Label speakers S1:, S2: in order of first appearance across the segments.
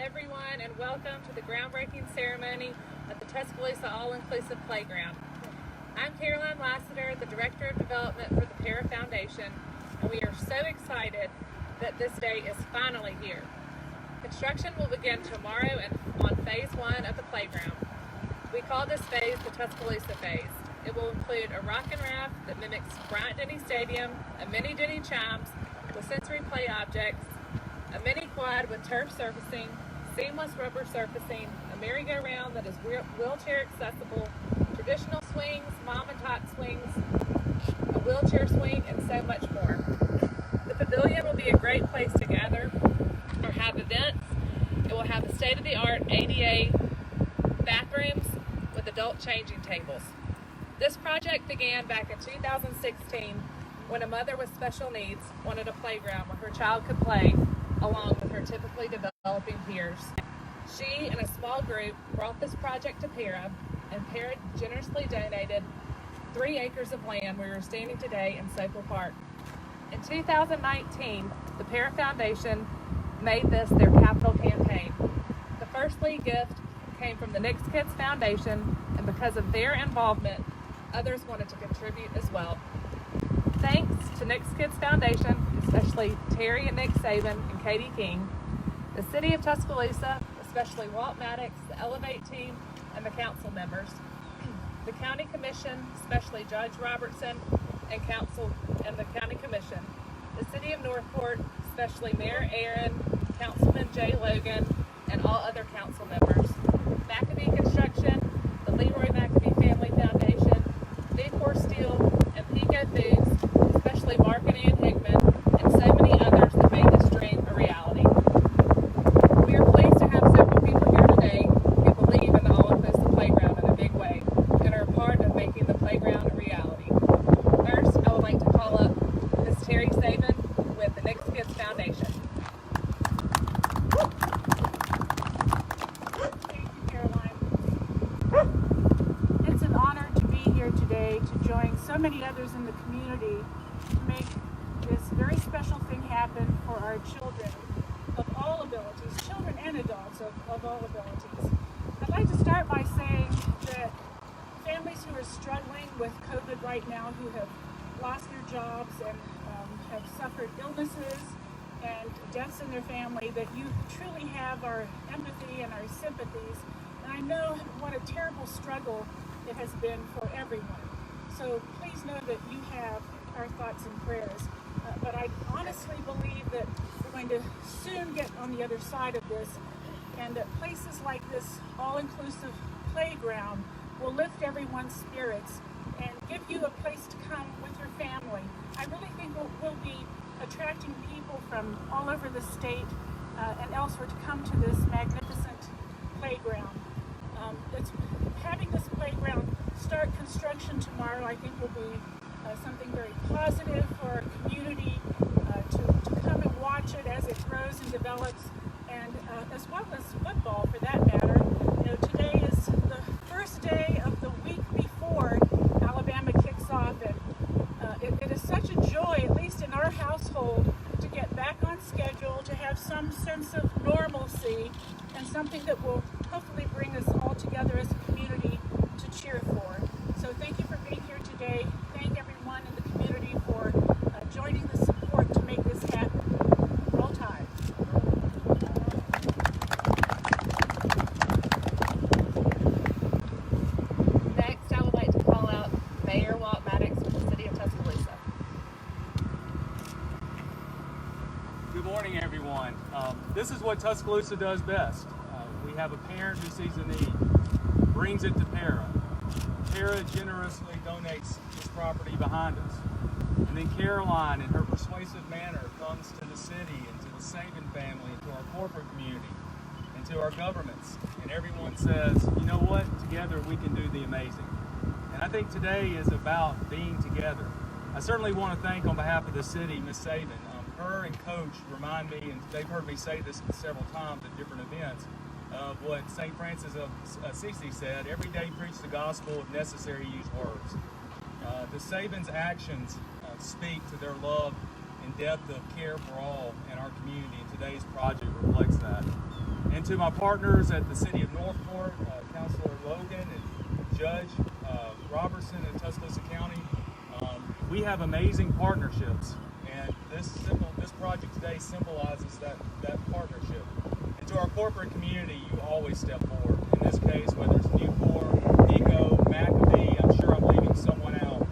S1: everyone, and welcome to the groundbreaking ceremony at the Tuscaloosa All-Inclusive Playground. I'm Caroline Lassiter, the Director of Development for the Para Foundation, and we are so excited that this day is finally here. Construction will begin tomorrow on Phase 1 of the playground. We call this phase the Tuscaloosa Phase. It will include a rockin' raft that mimics Bryant-Denny Stadium, a mini Denny Chimes with sensory play objects, a mini quad with turf surfacing, seamless rubber surfacing, a merry-go-round that is wheelchair accessible, traditional swings, mom and tot swings, a wheelchair swing, and so much more. The pavilion will be a great place to gather or have events. It will have a state-of-the-art ADA bathrooms with adult changing tables. This project began back in 2016 when a mother with special needs wanted a playground where her child could play along with her typically developing peers. She and a small group brought this project to Para, and Para generously donated 3 acres of land where we're standing today in Sokol Park. In 2019, the Para Foundation made this their capital campaign. The first lead gift came from the Knicks Kids Foundation, and because of their involvement, others wanted to contribute as well. Thanks to Knicks Kids Foundation, especially Terry and Nick Saban and Katie King, the City of Tuscaloosa, especially Walt, Maddox, the Elevate team, and the council members, the County Commission, especially Judge Robertson and Council and the County Commission, the City of Northport, especially Mayor Aaron, Councilman Jay Logan, and all other council members, McAbee Construction, the Leroy McAbee Family Foundation, Decor Steel, and Pico Foods, especially Mark and Ann Hickman, and so many others that made this dream a reality. We are pleased to have several people here today who believe in the All-Inclusive Playground in a big way and are a part of making the playground a reality. First, I would like to call up Ms. Terry Saban with the Knicks Kids Foundation.
S2: Thank you, Caroline. It's an honor to be here today to join so many others in the community to make this very special thing happen for our children of all abilities, children and adults of all abilities. I'd like to start by saying that families who are struggling with COVID right now, who have lost their jobs and have suffered illnesses and deaths in their family, that you truly have our empathy and our sympathies. And I know what a terrible struggle it has been for everyone. So please know that you have our thoughts and prayers. But I honestly believe that we're going to soon get on the other side of this, and that places like this all-inclusive playground will lift everyone's spirits and give you a place to come with your family. I really think we'll be attracting people from all over the state and elsewhere to come to this magnificent playground. Having this playground start construction tomorrow, I think, will be something very positive for our community to come and watch it as it grows and develops, and as well as football for that matter. You know, today is the first day of the week before Alabama kicks off, and it is such a joy, at least in our household, to get back on schedule, to have some sense of normalcy, and something that will hopefully bring us all together as a community to cheer for. So thank you for being here today. Thank everyone in the community for joining the support to make this happen. Roll Tide.
S1: Next, I would like to call out Mayor Walt Maddox from the City of Tuscaloosa.
S3: Good morning, everyone. This is what Tuscaloosa does best. We have a parent who sees a need, brings it to Para. Para generously donates this property behind us. And then Caroline, in her persuasive manner, comes to the city and to the Saban family, and to our corporate community, and to our governments. And everyone says, you know what, together we can do the amazing. And I think today is about being together. I certainly want to thank, on behalf of the city, Ms. Saban. Her and Coach remind me, and they've heard me say this several times at different events, of what St. Francis of Assisi said: every day preach the gospel, if necessary, use words. The Sabans' actions speak to their love and depth of care for all in our community, and today's project reflects that. And to my partners at the City of Northport, Councilor Logan and Judge Robertson in Tuscaloosa County, we have amazing partnerships, and this project today symbolizes that partnership. And to our corporate community, you always step forward. In this case, whether it's Newport, Nico, McAfee, I'm sure I'm leaving someone out.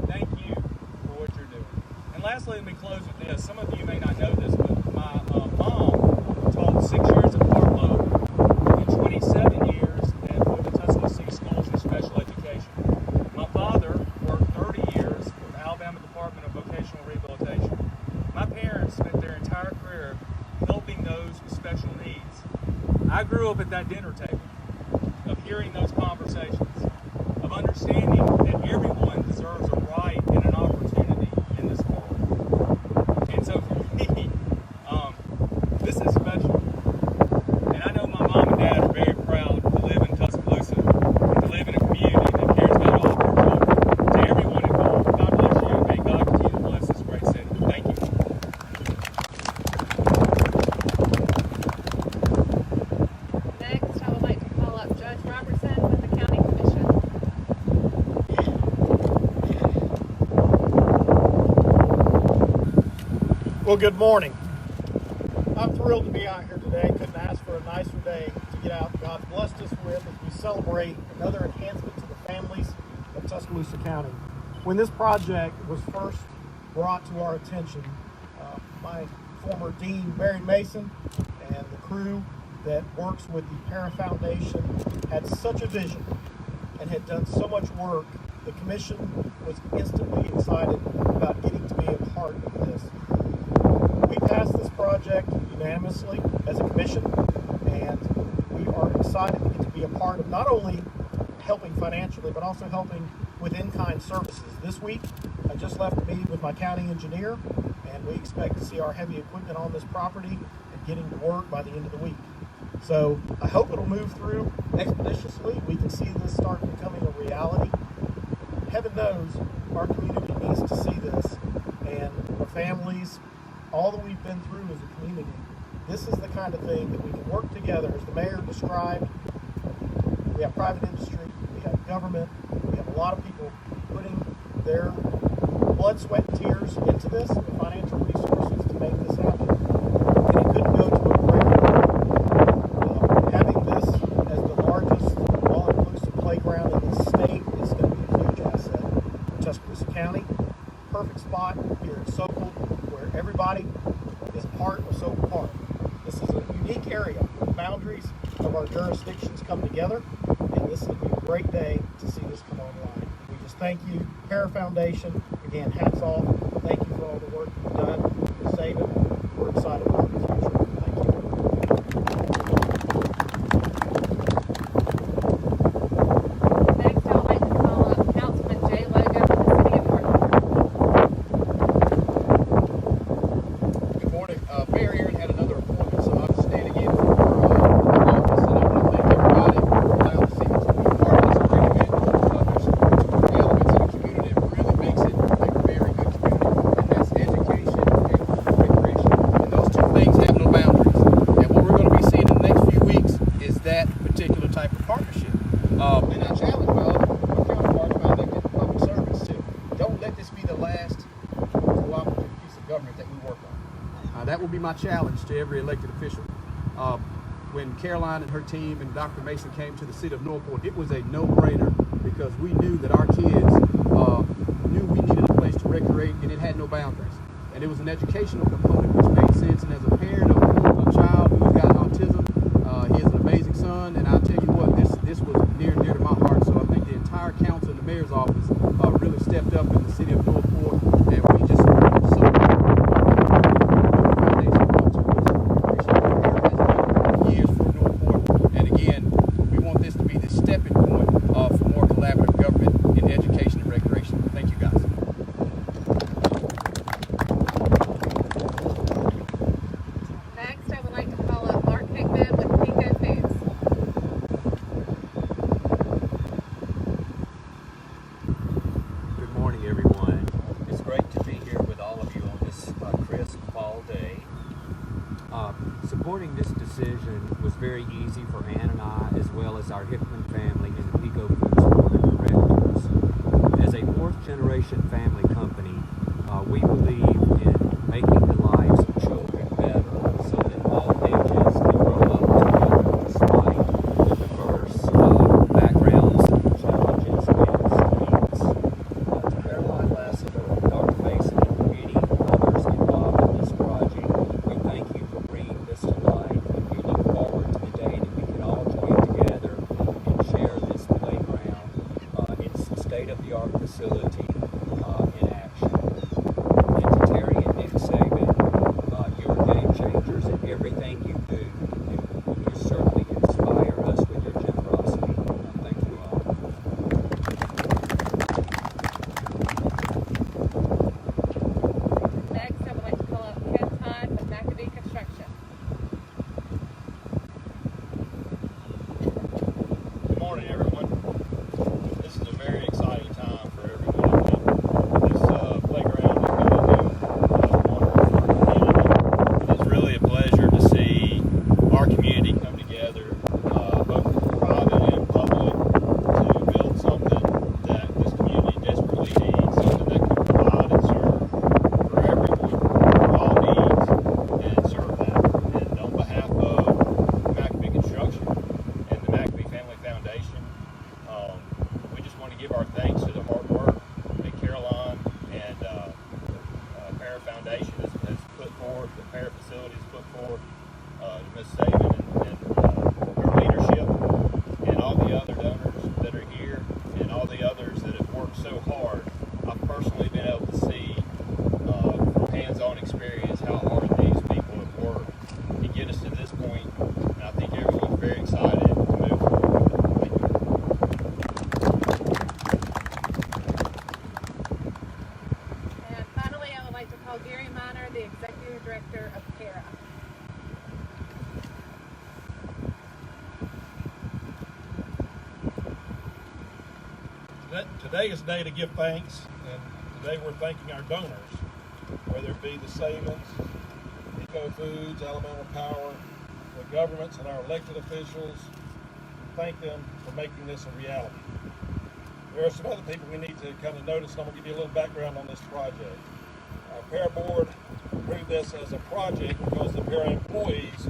S3: Thank you for what you're doing. And lastly, let me close with this. Some of you may not know this, but my mom taught 6 years at Harlow and 27 years at the Tuscaloosa City Schools for Special Education. My father worked 30 years with the Alabama Department of Vocational Rehabilitation. My parents spent their entire career helping those with special needs. I grew up at that dinner table, of hearing those conversations, of understanding that everyone deserves a right and an opportunity in this world. And so for me, this is special. And I know my mom and dad are very proud to live in Tuscaloosa, to live in a community that cares about all of our children. To everyone involved, God bless you, and may God continue to bless this great city. Thank you.
S1: Next, I would like to call up Judge Robertson with the County Commission.
S4: Well, good morning. I'm thrilled to be out here today. Couldn't ask for a nicer day to get out. God's blessed us with as we celebrate another enhancement to the families of Tuscaloosa County. When this project was first brought to our attention, my former dean, Barry Mason, and the crew that works with the Para Foundation had such a vision and had done so much work. The commission was instantly excited about getting to be a part of this. We passed this project unanimously as a commission, and we are excited to get to be a part of not only helping financially, but also helping with in-kind services. This week, I just left a meeting with my county engineer, and we expect to see our heavy equipment on this property and getting to work by the end of the week. So I hope it'll move through expeditiously. We can see this start becoming a reality. Heaven knows our community needs to see this, and our families, all that we've been through as a community, this is the kind of thing that we can work together. As the mayor described, we have private industry, we have government, we have a lot of people putting their blood, sweat, and tears into this, and the financial resources to make this happen. And it couldn't go to a greater level. Having this as the largest all-inclusive playground in the state is going to be a huge asset for Tuscaloosa County. Perfect spot here in Sokol, where everybody is part of Sokol Park. This is a unique area where the boundaries of our jurisdictions come together, and this will be a great day to see this come online. We just thank you, Para Foundation. Again, hats off. Thank you for all the work you've done with Saban. We're excited about the future. Thank you.
S1: Next, I would like to call up Councilman Jay Logan with the City of Northport.
S5: Good morning. Mayor Aaron had another appointment, so I'm standing in for the office, and I want to thank everybody for allowing the city to be part of this agreement. There's two elements in the community that really makes it a very good community, and that's education and recreation. And those two things have no boundaries. And what we're going to be seeing in the next few weeks is that particular type of partnership. And I challenge my counterparts, my elected public servants, to don't let this be the last cooperative piece of government that we work on. That will be my challenge to every elected official. When Caroline and her team and Dr. Mason came to the city of Northport, it was a no-brainer because we knew that our kids knew we needed a place to recreate, and it had no boundaries. And it was an educational component which made sense. And as a parent of a child who's got autism, he has an amazing son, and I'll tell you what, this was near and dear to my heart. So I think the entire council and the mayor's office really stepped up in the city of Northport, and we just years for Northport. And again, we want this to be the stepping point for more collaborative government in education and recreation. Thank you, guys.
S6: was very easy for Ann and I, as well as our Hickman family and the Pico Foods Board of Directors. As a fourth-generation family company, we believe in making the lives of children better so that all ages can grow up together despite the diverse backgrounds, challenges, and needs. To Caroline Lassiter, Dr. Mason, and any others involved in this project, we thank you for bringing this to life, and we look forward to the day that we can all join together and share this playground in some state-of-the-art facility in action. And to Terry and Nick Saban, you're game changers in everything you do, and you certainly inspire us with your generosity. Thank you all.
S1: Next, I would like to call up Ken Todd with McAfee Construction.
S4: Good morning, everyone. This is a very exciting time for everyone. This playground is going to do wonderful for our community. It's really a pleasure to see our community come together, both private and public, to build something that this community desperately needs, something that can provide and serve for everyone, for all needs, and serve that. And on behalf of McAfee Construction and the McAfee Family Foundation, we just want to give our thanks to the hard work that Caroline and the Para Foundation has put forth, the Para Facility has put forth, Ms. Saban and her leadership, and all the other donors that are here, and all the others that have worked so hard. I've personally been able to see from hands-on experience how hard these people have worked to get us to this point, and I think everyone's very excited to move forward. Thank you.
S1: And finally, I would like to call Gary Miner, the Executive Director of Para.
S4: Today is a day to give thanks, and today we're thanking our donors, whether it be the Sabans, Pico Foods, Alabama Power, the governments, and our elected officials. Thank them for making this a reality. There are some other people we need to kind of notice, and I'm going to give you a little background on this project. Our Para Board approved this as a project because the Para employees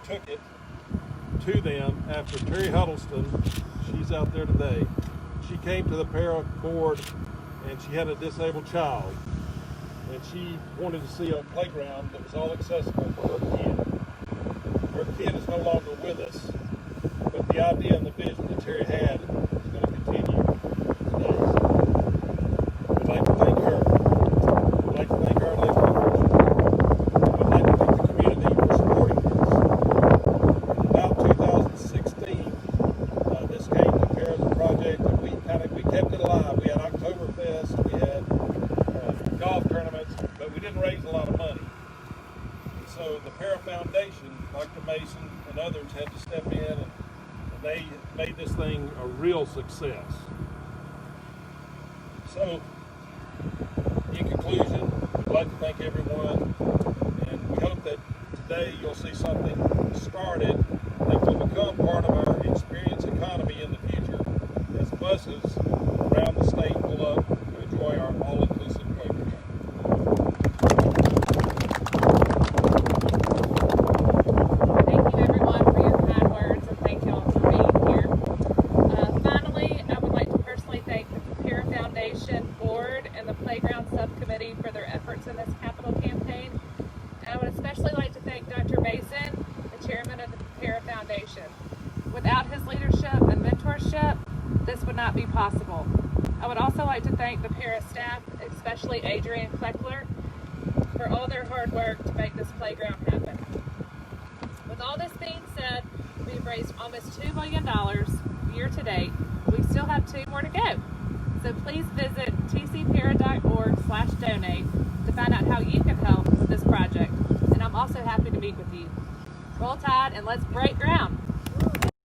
S4: took it to them after Terry Huddleston, she's out there today, she came to the Para Board and she had a disabled child, and she wanted to see a playground that was all accessible for her kid. Her kid is no longer with us, but the idea and the vision that Terry had is going to continue today. We'd like to thank her. We'd like to thank our elected officials. We'd like to thank the community for supporting this. In about 2016, this came to Para as a project, and we kept it alive. We had Oktoberfest, we had golf tournaments, but we didn't raise a lot of money. So the Para Foundation, Dr. Mason and others had to step in, and they made this thing a real success. So, in conclusion, we'd like to thank everyone, and we hope that today you'll see something started that will become part of our experience economy in the future as buses around the state pull up to enjoy our all-inclusive playground.
S1: Thank you, everyone, for your kind words, and thank y'all for being here. Finally, I would like to personally thank the Para Foundation Board and the Playground Subcommittee for their efforts in this capital campaign. And I would especially like to thank Dr. Mason, the chairman of the Para Foundation. Without his leadership and mentorship, this would not be possible. I would also like to thank the Para staff, especially Adrian Kleckler, for all their hard work to make this playground happen. With all this being said, we've raised almost $2 million year to date. We still have 2 more to go. So please visit tcpara.org/donate to find out how you can help with this project. And I'm also happy to meet with you. Roll Tide and let's break ground.